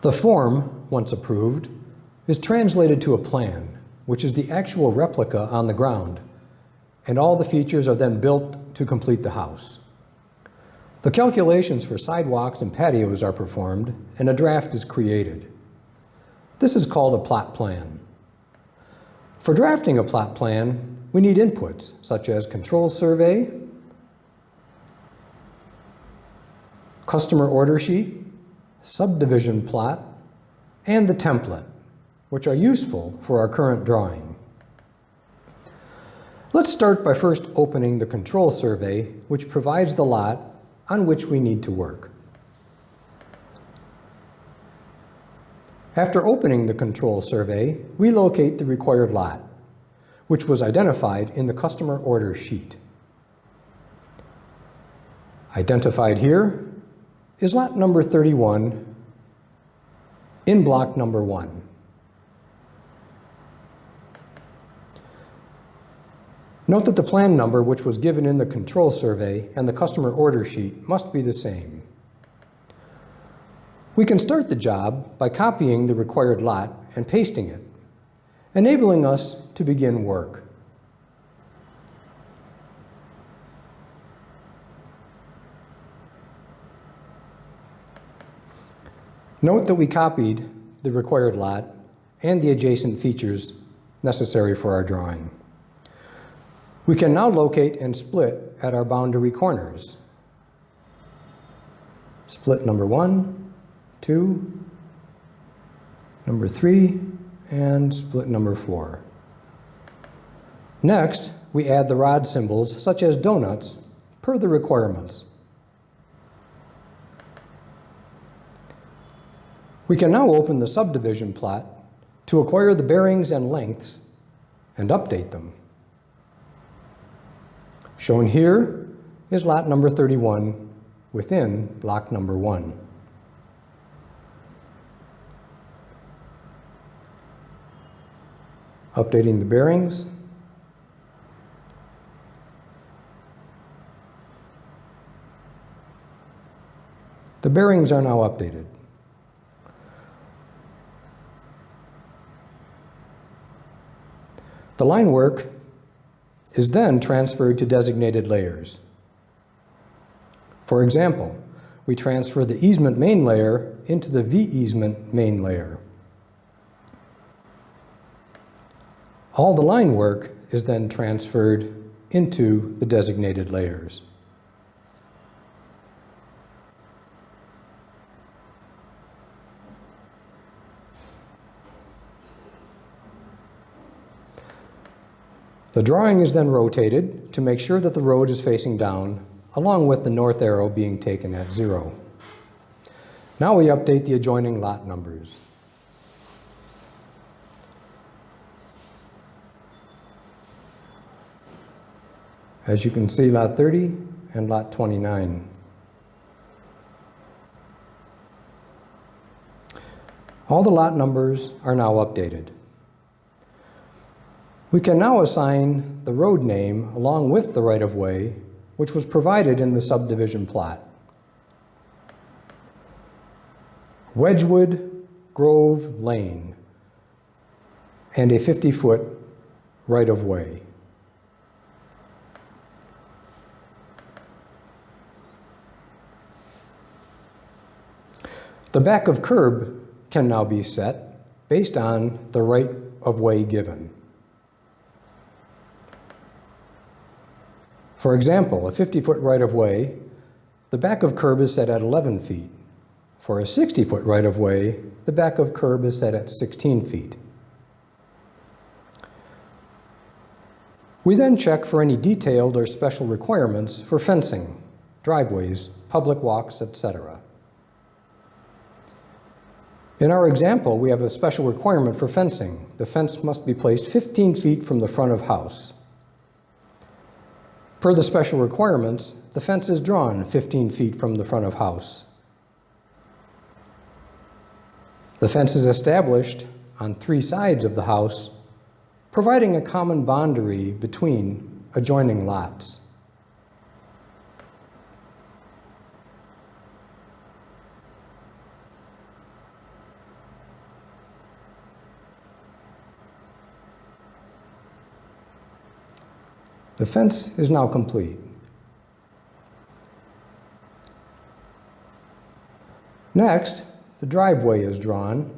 The form, once approved, is translated to a plan, which is the actual replica on the ground, and all the features are then built to complete the house. The calculations for sidewalks and patios are performed, and a draft is created. This is called a plot plan. For drafting a plot plan, we need inputs such as control survey, customer order sheet, subdivision plot, and the template, which are useful for our current drawing. Let's start by first opening the control survey, which provides the lot on which we need to work. After opening the control survey, we locate the required lot, which was identified in the customer order sheet. Identified here is lot number 31 in block number 1. Note that the plan number which was given in the control survey and the customer order sheet must be the same. We can start the job by copying the required lot and pasting it, enabling us to begin work. Note that we copied the required lot and the adjacent features necessary for our drawing. We can now locate and split at our boundary corners. Split number 1, 2, number 3, and split number 4. Next, we add the rod symbols, such as donuts, per the requirements. We can now open the subdivision plot to acquire the bearings and lengths and update them. Shown here is lot number 31 within block number 1. Updating the bearings. The bearings are now updated. The line work is then transferred to designated layers. For example, we transfer the easement main layer into the V-easement main layer. All the line work is then transferred into the designated layers. The drawing is then rotated to make sure that the road is facing down, along with the north arrow being taken at 0. Now we update the adjoining lot numbers. As you can see, lot 30 and lot 29. All the lot numbers are now updated. We can now assign the road name along with the right-of-way, which was provided in the subdivision plot. Wedgewood Grove Lane, and a 50-foot right-of-way. The back of curb can now be set based on the right-of-way given. For example, a 50-foot right-of-way, the back of curb is set at 11 feet. For a 60-foot right-of-way, the back of curb is set at 16 feet. We then check for any detailed or special requirements for fencing, driveways, public walks, etc. In our example, we have a special requirement for fencing. The fence must be placed 15 feet from the front of house. Per the special requirements, the fence is drawn 15 feet from the front of house. The fence is established on 3 sides of the house, providing a common boundary between adjoining lots. The fence is now complete. Next, the driveway is drawn.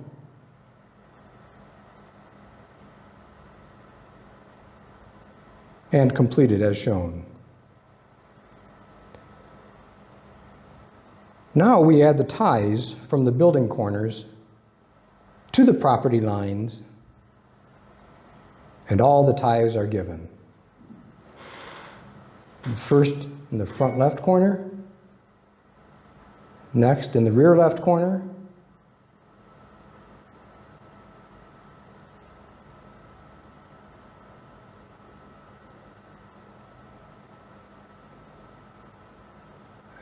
And completed as shown. Now we add the ties from the building corners to the property lines, and all the ties are given. First in the front left corner, next in the rear left corner,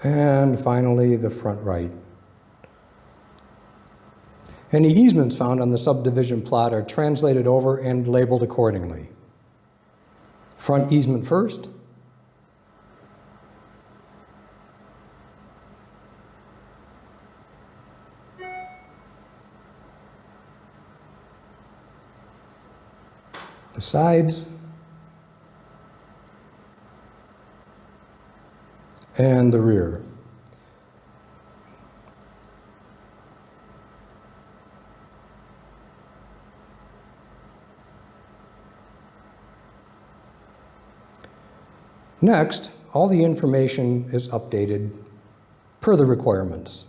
and finally the front right. Any easements found on the subdivision plot are translated over and labeled accordingly. Front easement first. The sides. And the rear. Next, all the information is updated per the requirements.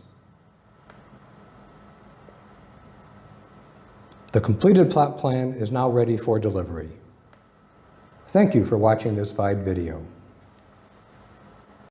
The completed plot plan is now ready for delivery. Thank you for watching this video.